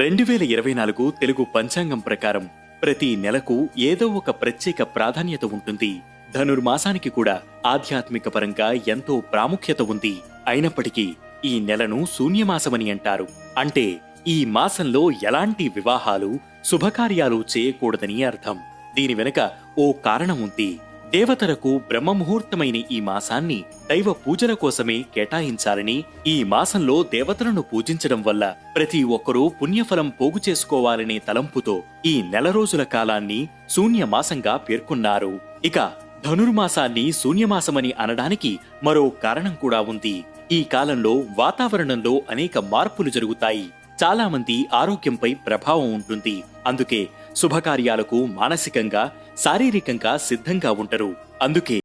2024 తెలుగు పంచాంగం ప్రకారం ప్రతి నెలకు ఏదో ఒక ప్రత్యేక ప్రాధాన్యత ఉంటుంది. ధనుర్మాసానికి కూడా ఆధ్యాత్మిక పరంగా ఎంతో ప్రాముఖ్యత ఉంది. అయినప్పటికీ ఈ నెలను శూన్యమాసమని అంటారు. అంటే ఈ మాసంలో ఎలాంటి వివాహాలు, శుభకార్యాలు చేయకూడదని అర్థం. దీని వెనుక ఓ కారణం ఉంది. దేవతలకు బ్రహ్మముహూర్తమైన ఈ మాసాన్ని దైవ పూజల కోసమే కేటాయించాలని, ఈ మాసంలో దేవతలను పూజించడం వల్ల ప్రతి ఒక్కరూ పుణ్యఫలం పోగు చేసుకోవాలనే తలంపుతో ఈ నెల రోజుల కాలాన్ని శూన్యమాసంగా పేర్కొన్నారు. ఇక ధనుర్మాసాన్ని శూన్యమాసమని అనడానికి మరో కారణం కూడా ఉంది. ఈ కాలంలో వాతావరణంలో అనేక మార్పులు జరుగుతాయి. చాలా మంది ఆరోగ్యంపై ప్రభావం ఉంటుంది. అందుకే శుభకార్యాలకు మానసికంగా, శారీరకంగా సిద్ధంగా ఉంటారు. అందుకే